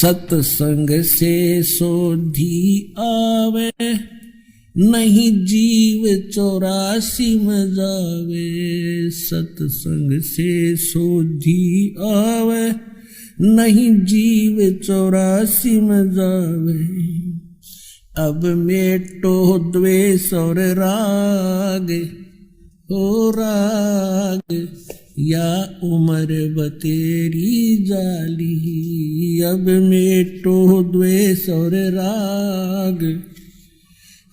सत्संग से सोधी आवे, नहीं जीव 84 में जावे। सत्संग से सोधी आवे, नहीं जीव 84 में जावे। अब मेटो द्वेष और राग, ओ राग या उम्र बतेरी जाली। अब मेटो द्वेष और राग,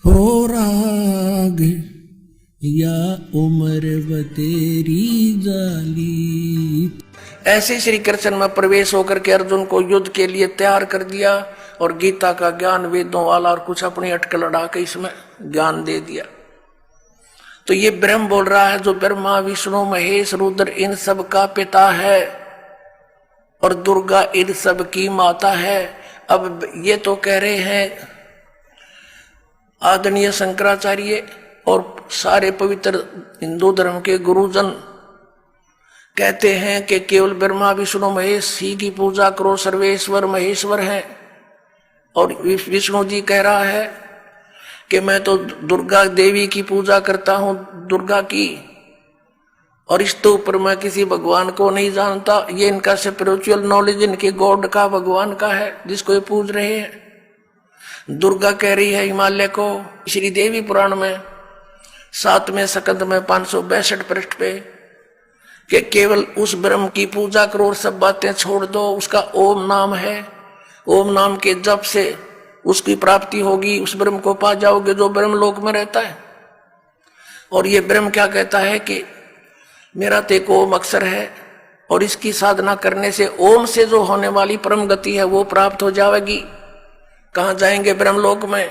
हो राग या उम्र बतेरी जाली। ऐसे श्री कृष्ण में प्रवेश होकर के अर्जुन को युद्ध के लिए तैयार कर दिया और गीता का ज्ञान वेदों वाला और कुछ अपनी अटकल लड़ा के इसमें ज्ञान दे दिया। तो ये ब्रह्म बोल रहा है जो ब्रह्मा विष्णु महेश रुद्र इन सब का पिता है और दुर्गा इन सब की माता है। अब ये तो कह रहे हैं आदरणीय शंकराचार्य और सारे पवित्र हिंदू धर्म के गुरुजन कहते हैं कि केवल ब्रह्मा विष्णु महेश ही की पूजा करो, सर्वेश्वर महेश्वर हैं। और विष्णु जी कह रहा है कि मैं तो दुर्गा देवी की पूजा करता हूं, दुर्गा की, और इस तो ऊपर मैं किसी भगवान को नहीं जानता। ये इनका स्पिरिचुअल नॉलेज इनके गॉड का, भगवान का है जिसको ये पूज रहे हैं। दुर्गा कह रही है हिमालय को श्री देवी पुराण में 7वें स्कंद में 562 पृष्ठ पे कि केवल उस ब्रह्म की पूजा करो और सब बातें छोड़ दो। उसका ओम नाम है, ओम नाम के जप से उसकी प्राप्ति होगी, उस ब्रह्म को पा जाओगे जो ब्रह्म लोक में रहता है। और ये ब्रह्म क्या कहता है कि मेरा तो एक ओम अक्षर है और इसकी साधना करने से ओम से जो होने वाली परम गति है वो प्राप्त हो जाएगी। कहाँ जाएंगे? ब्रह्मलोक में।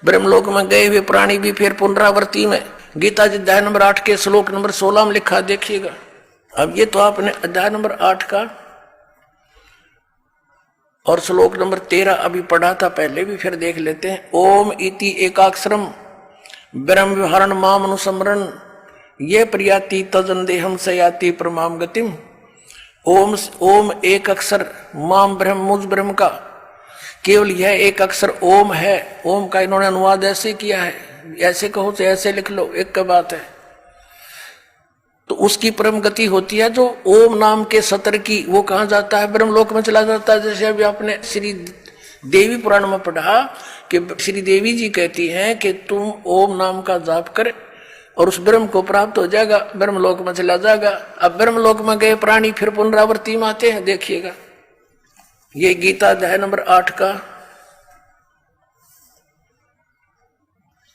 ब्रह्मलोक में गए हुए प्राणी भी फिर पुनरावृत्ति में। गीता जी अध्याय नंबर 8 के श्लोक नंबर 16 में लिखा, देखिएगा। अब ये तो आपने अध्याय नंबर 8 का और श्लोक नंबर 13 अभी पढ़ा था पहले भी, फिर देख लेते हैं। ओम इति एकाक्षरम ब्रह्म विहरण माम अनुसमरण, ये प्रियाति तजन देहम सयाति परमाम गतिम। ओम एक अक्षर, माम ब्रह्म मुझ ब्रह्म का, केवल यह एक अक्षर ओम है। ओम का इन्होंने अनुवाद ऐसे किया है, ऐसे कहो तो ऐसे लिख लो, एक का बात है। तो उसकी परम गति होती है जो ओम नाम के सत्र की, वो कहाँ जाता है? ब्रह्मलोक में चला जाता है। जैसे अभी आपने श्री देवी पुराण में पढ़ा कि श्री देवी जी कहती हैं कि तुम ओम नाम का जाप कर और उस ब्रह्म को प्राप्त हो जाएगा, ब्रह्मलोक में चला जाएगा। अब ब्रह्मलोक में गए प्राणी फिर पुनरावृत्ति में आते हैं, देखिएगा। ये गीता अध्याय नंबर 8 का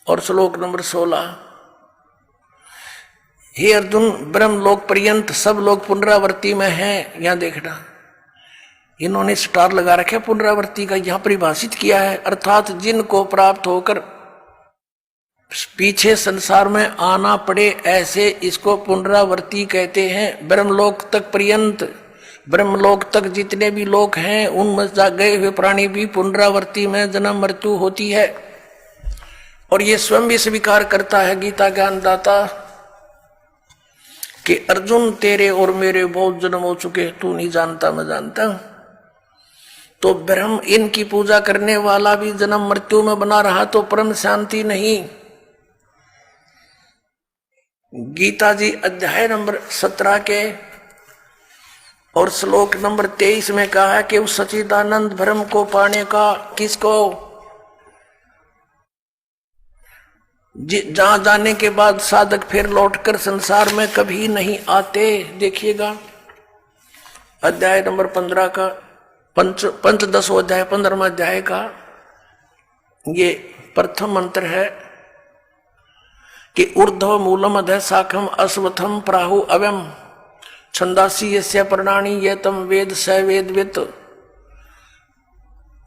और श्लोक नंबर 16। हे अर्जुन, ब्रह्मलोक पर्यंत सब लोग पुनरावृत्ति में हैं। यहां देखना, इन्होंने स्टार लगा रखे पुनरावृत्ति का, यहां परिभाषित किया है, अर्थात जिनको प्राप्त होकर पीछे संसार में आना पड़े, ऐसे इसको पुनरावृत्ति कहते हैं। ब्रह्मलोक तक पर्यंत, ब्रह्मलोक तक जितने भी लोग हैं उनमें गए हुए प्राणी भी पुनरावृत्ति में जन्म मृत्यु होती है। और ये स्वयं भी स्वीकार करता है गीता ज्ञानदाता कि अर्जुन तेरे और मेरे बहुत जन्म हो चुके, तू नहीं जानता मैं जानता हूं। तो ब्रह्म इनकी पूजा करने वाला भी जन्म मृत्यु में बना रहा तो परम शांति नहीं। गीता जी अध्याय नंबर 17 के और श्लोक नंबर 23 में कहा है कि उस सच्चिदानंद ब्रह्म को पाने का किसको, जहां जाने के बाद साधक फिर लौटकर संसार में कभी नहीं आते। देखिएगा अध्याय नंबर 15 का पंचदशो अध्याय 15वां अध्याय का ये प्रथम मंत्र है कि ऊर्ध्व मूलम अधः शाखम अश्वत्थम प्राहु अव्यम छंदासी यस्य पर्णानि ये तम वेद स वेदवित्।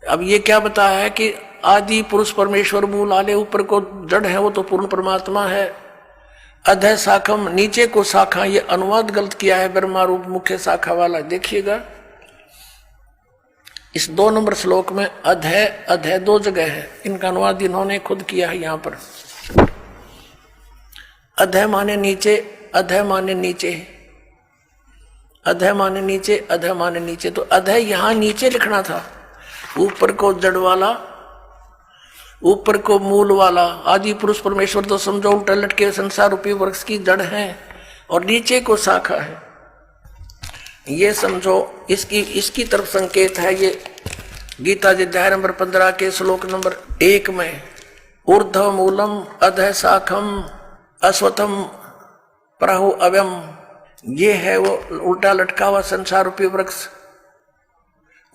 अब ये क्या बताया है कि आदि पुरुष परमेश्वर मूल आले ऊपर को जड़ है वो तो पूर्ण परमात्मा है। अधः शाखम नीचे को शाखा, ये अनुवाद गलत किया है ब्रह्मा रूप मुख्य शाखा वाला। देखिएगा इस 2 नंबर श्लोक में अधः अधः 2 जगह है, इनका अनुवाद इन्होंने खुद किया है। यहां पर अधः माने नीचे, अधः माने नीचे, अधः माने नीचे, अधः माने नीचे। तो अधः यहां नीचे लिखना था, ऊपर को जड़ वाला, ऊपर को मूल वाला आदि पुरुष परमेश्वर तो समझो उल्टा लटके संसार रूपी वृक्ष की जड़ है और नीचे को शाखा है, ये समझो। इसकी तरफ संकेत है ये गीता जी अध्याय नंबर 15 के श्लोक नंबर 1 में, ऊर्ध्व मूलम अधः शाखम अश्वत्थम प्राहु अव्यम, ये है वो उल्टा लटका हुआ संसार रूपी वृक्ष,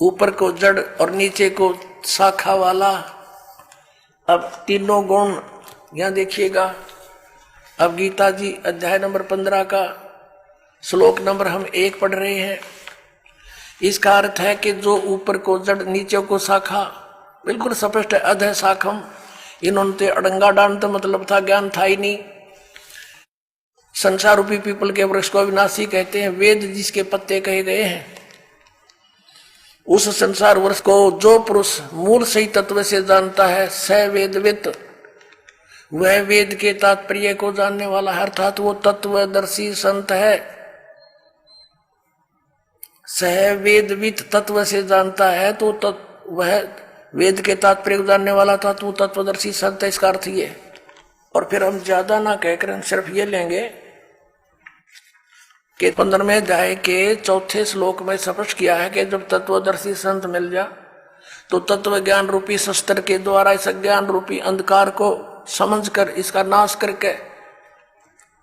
ऊपर को जड़ और नीचे को शाखा वाला। अब तीनों गुण यहां देखिएगा। अब गीता जी अध्याय नंबर 15 का श्लोक नंबर हम 1 पढ़ रहे हैं। इसका अर्थ है कि जो ऊपर को जड़ नीचे को शाखा, बिल्कुल स्पष्ट है, अधः शाखम। इन्होंने तो अड़ंगा डांड तो मतलब था, ज्ञान था ही नहीं। संसार रूपी पीपल के वृक्ष को अविनाशी कहते हैं। वेद जिसके पत्ते कहे गए हैं, उस संसार वृक्ष को जो पुरुष मूल सही तत्व से जानता है, स वेदवित, वह वेद के तात्पर्य को जानने वाला है, अर्थात वो तत्वदर्शी संत है। सह वेदवित तत्व से जानता है तो वह वेद के तात्पर्य को जानने वाला था, तो तत्वदर्शी संत है, इसका अर्थ ये। और फिर हम ज्यादा ना कहकर हम सिर्फ ये लेंगे कि 15वें अध्याय के 4थे श्लोक में स्पष्ट किया है कि जब तत्वदर्शी संत मिल जा तो तत्व ज्ञान रूपी शस्त्र के द्वारा इस ज्ञान रूपी अंधकार को समझकर इसका नाश करके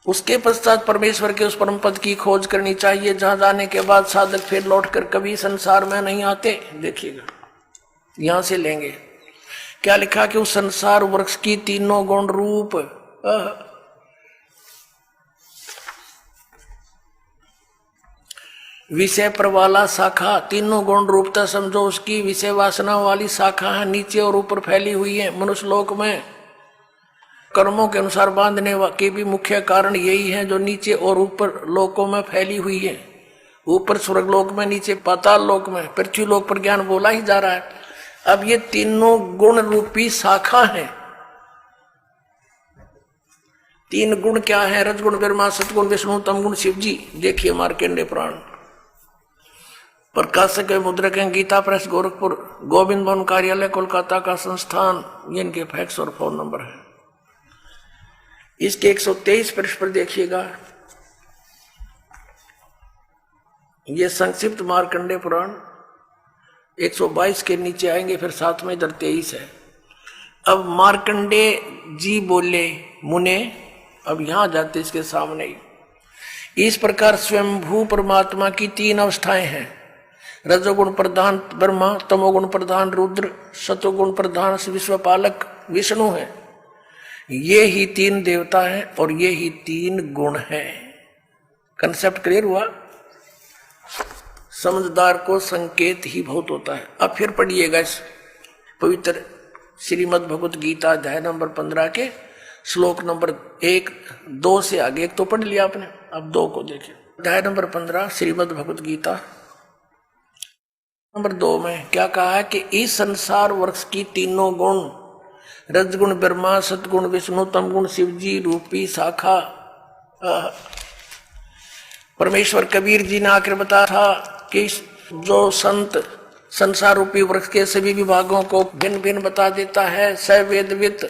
उसके पश्चात परमेश्वर के उस परम पद की खोज करनी चाहिए, जहां जाने के बाद साधक फिर लौटकर कभी संसार में नहीं आते। देखिएगा यहां से लेंगे क्या लिखा कि उस संसार वृक्ष की तीनों गुण रूप विषय पर वाला शाखा, तीनों गुण रूपता समझो उसकी विषय वासना वाली शाखा है, नीचे और ऊपर फैली हुई है। मनुष्य लोक में कर्मों के अनुसार बांधने के भी मुख्य कारण यही है, जो नीचे और ऊपर लोकों में फैली हुई है। ऊपर स्वर्ग लोक में, नीचे पाताल लोक में, पृथ्वी लोक पर ज्ञान बोला ही जा रहा है। अब ये तीनों गुण रूपी शाखा है। 3 गुण क्या है? रजगुण ब्रह्मा, सतगुण विष्णु, तमगुण शिव जी। देखिए मार्कंडेय पुराण, प्रकाशक मुद्रक हैं, गीता प्रेस गोरखपुर, गोविंद भवन कार्यालय कोलकाता का संस्थान, ये इनके फैक्स और फोन नंबर है। इसके 123 पृष्ठ पर देखिएगा, ये संक्षिप्त मार्कंडेय पुराण 122 के नीचे आएंगे, फिर साथ में इधर 23 है। अब मार्कंडेय जी बोले मुने, अब यहां जाते इसके सामने ही। इस प्रकार स्वयंभू परमात्मा की 3 अवस्थाएं हैं। रजोगुण प्रधान ब्रह्मा, तमोगुण प्रधान रुद्र, सतोगुण प्रधान विश्वपालक विष्णु है। ये ही 3 देवता हैं और ये ही 3 गुण हैं। कंसेप्ट क्लियर हुआ? समझदार को संकेत ही बहुत होता है। अब फिर पढ़िएगा इस पवित्र श्रीमद् भगवत गीता अध्याय नंबर 15 के श्लोक नंबर 1, 2 से आगे। एक तो पढ़ लिया आपने, अब 2 को देखिए। अध्याय नंबर 15 श्रीमद् भगवत गीता नंबर 2 में क्या कहा है कि इस संसार वृक्ष की तीनों गुण, रजगुण ब्रह्मा, सतगुण विष्णु, तमगुण शिव जी रूपी शाखा, परमेश्वर कबीर जी ने आकर बताया था कि जो संत संसार रूपी वृक्ष के सभी विभागों को भिन्न भिन्न बता देता है, सवेदवित,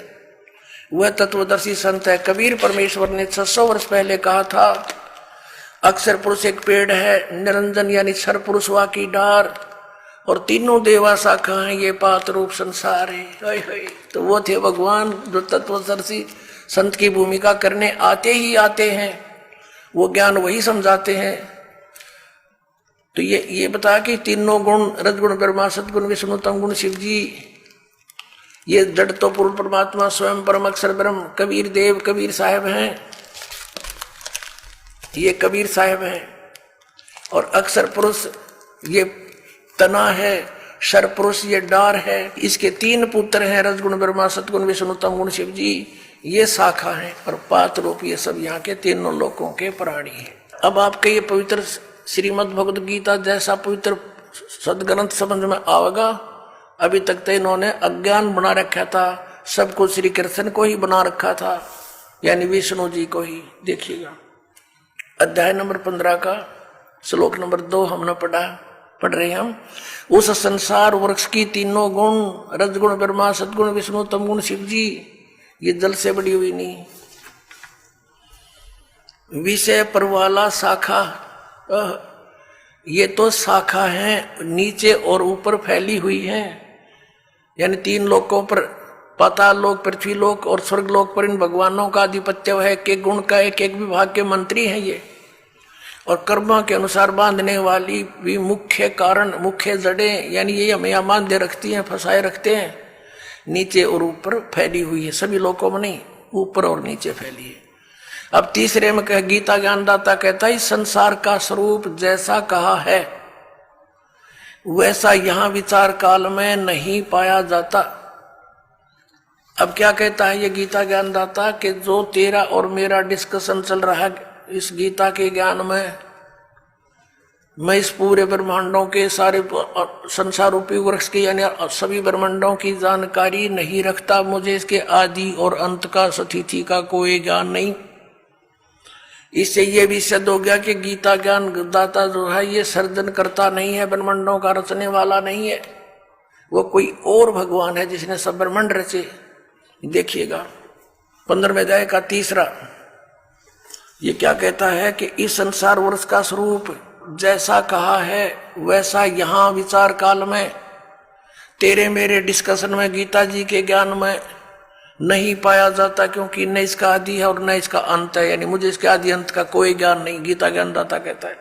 वह तत्वदर्शी संत है। कबीर परमेश्वर ने 600 वर्ष पहले कहा था, अक्षर पुरुष एक पेड़ है, निरंजन यानी क्षर पुरुष वा की डार, और तीनों देवा शाखा है, ये पात रूप संसार है। तो वो थे भगवान जो तत्वदर्शी संत की भूमिका करने आते ही आते हैं, वो ज्ञान वही समझाते हैं। तो ये बता कि तीनों गुण, रजगुण ब्रह्मा, सतगुण विष्णु, तमगुण शिव जी, ये जड़ तो पूर्ण परमात्मा स्वयं परम अक्षर ब्रह्म कबीर देव कबीर साहब हैं, ये कबीर साहब हैं। और अक्षर पुरुष ये तना है, शर पुरुष ये डार है। इसके 3 पुत्र हैं, रजगुण ब्रह्मा, सतगुण विष्णु, तमगुण शिव जी, ये शाखा है। और पात रूप ये सब यहाँ के तीनों लोकों के प्राणी हैं। अब आपके ये पवित्र श्रीमद् भगवद गीता जैसा पवित्र सदग्रंथ समझ में आवेगा। अभी तक तो इन्होंने अज्ञान बना रखा था, सबको श्री कृष्ण को ही बना रखा था, यानी विष्णु जी को ही। देखिएगा अध्याय नंबर 15 का श्लोक नंबर 2 हमने पढ़ा। पढ़ रहे हैं हम। उस संसार वृक्ष की तीनों गुण, रजगुण ब्रह्मा, सदगुण विष्णु, तमगुण शिव जी, ये जल से बड़ी हुई नहीं। विषय परवाला शाखा, ये तो शाखा है, नीचे और ऊपर फैली हुई है, यानी तीन लोकों पर, पाताल लोक, पृथ्वी लोक और स्वर्ग लोक पर इन भगवानों का आधिपत्य है। एक एक गुण का एक एक विभाग के मंत्री हैं ये, और कर्मों के अनुसार बांधने वाली भी मुख्य कारण, मुख्य जड़ें, यानी ये हमें यहाँ बांधे रखती हैं, फंसाए रखते हैं, नीचे और ऊपर फैली हुई है, सभी लोकों में नहीं, ऊपर और नीचे फैली है। अब तीसरे में कह, गीता ज्ञानदाता कहता है इस संसार का स्वरूप जैसा कहा है वैसा यहाँ विचार काल में नहीं पाया जाता। अब क्या कहता है ये गीता ज्ञानदाता, कि जो तेरा और मेरा डिस्कशन चल रहा है इस गीता के ज्ञान में, मैं इस पूरे ब्रह्मांडों के सारे संसार रूपी वृक्ष की यानी सभी ब्रह्मांडों की जानकारी नहीं रखता, मुझे इसके आदि और अंत का, स्थिति का कोई ज्ञान नहीं। इससे ये भी सिद्ध हो गया कि गीता ज्ञान दाता जो है ये सर्जन करता नहीं है, ब्रह्मांडों का रचने वाला नहीं है, वो कोई और भगवान है जिसने सब ब्रह्मांड रचे। देखिएगा 15वें अध्याय का 3, ये क्या कहता है कि इस संसार वृक्ष का स्वरूप जैसा कहा है वैसा यहाँ विचार काल में, तेरे मेरे डिस्कशन में, गीता जी के ज्ञान में नहीं पाया जाता, क्योंकि न इसका आदि है और न इसका अंत है, यानी मुझे इसके आदि अंत का कोई ज्ञान नहीं, गीता ज्ञानदाता कहता है,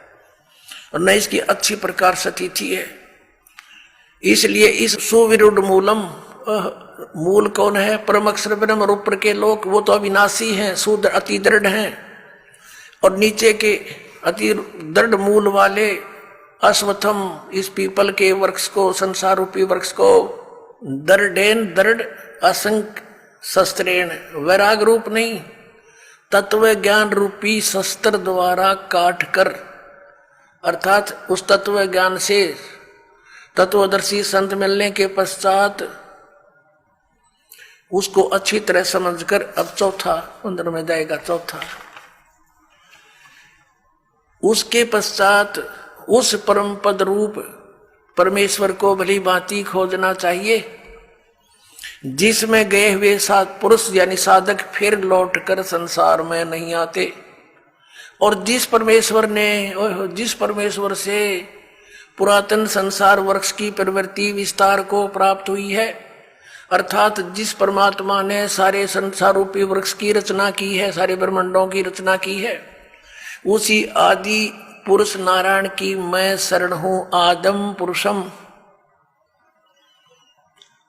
और न इसकी अच्छी प्रकार स्थिति है। इसलिए इस सुविरुद्ध मूलम, मूल कौन है? परम अक्षर ब्रह्म और ऊपर के लोक, वो तो अविनाशी हैं, शुद्ध अति दृढ़ हैं, और नीचे के अति दृढ़ मूल वाले अश्वत्थम, इस पीपल के वृक्ष को, संसार रूपी वृक्ष को, दृढ़ेन दृढ़ असंख्य शस्त्रेण, वैराग रूप नहीं, तत्व ज्ञान रूपी शस्त्र द्वारा काट कर, अर्थात उस तत्व ज्ञान से तत्वदर्शी संत मिलने के पश्चात उसको अच्छी तरह समझकर, अब चौथा 15 में जाएगा, चौथा, उसके पश्चात उस परम पद रूप परमेश्वर को भली भांति खोजना चाहिए, जिसमें गए हुए पुरुष यानी साधक फिर लौटकर संसार में नहीं आते, और जिस परमेश्वर से पुरातन संसार वृक्ष की प्रवृत्ति विस्तार को प्राप्त हुई है, अर्थात जिस परमात्मा ने सारे संसार रूपी वृक्ष की रचना की है, सारे ब्रह्मांडों की रचना की है, उसी आदि पुरुष नारायण की मैं शरण हूं, आदम पुरुषम,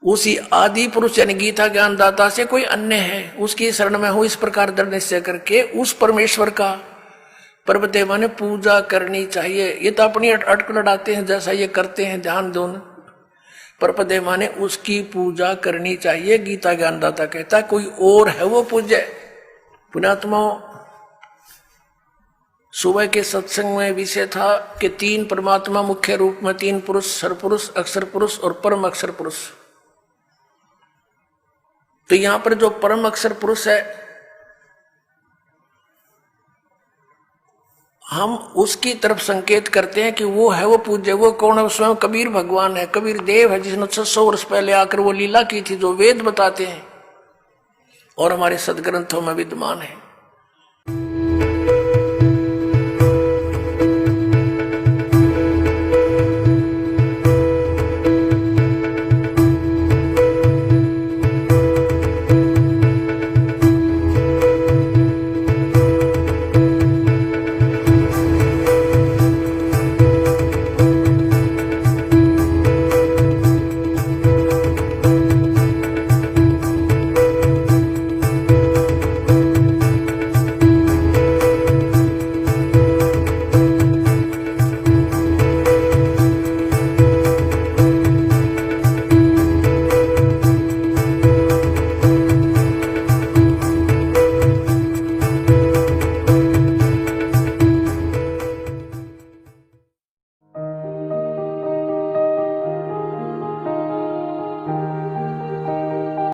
उसी आदि पुरुष यानी गीता ज्ञानदाता से कोई अन्य है उसकी शरण में हूं, इस प्रकार दृढ़ निश्चय करके उस परमेश्वर का पर्वदेवा ने पूजा करनी चाहिए। ये तो अपनी अटक लड़ाते हैं जैसा ये करते हैं, ध्यान दो, पर्वदेवा ने उसकी पूजा करनी चाहिए। गीता ज्ञानदाता कहता है कोई और है वो पूज्य। पुण्यात्मा, सुबह के सत्संग में विषय था कि 3 परमात्मा मुख्य रूप में, 3 पुरुष, सरपुरुष, अक्षर पुरुष और परम अक्षर पुरुष। तो यहां पर जो परम अक्षर पुरुष है, हम उसकी तरफ संकेत करते हैं कि वो है वो पूज्य। वो कौन है? स्वयं कबीर भगवान है, कबीर देव है, जिसने 600 वर्ष पहले आकर वो लीला की थी जो वेद बताते हैं और हमारे सदग्रंथों में विद्यमान है।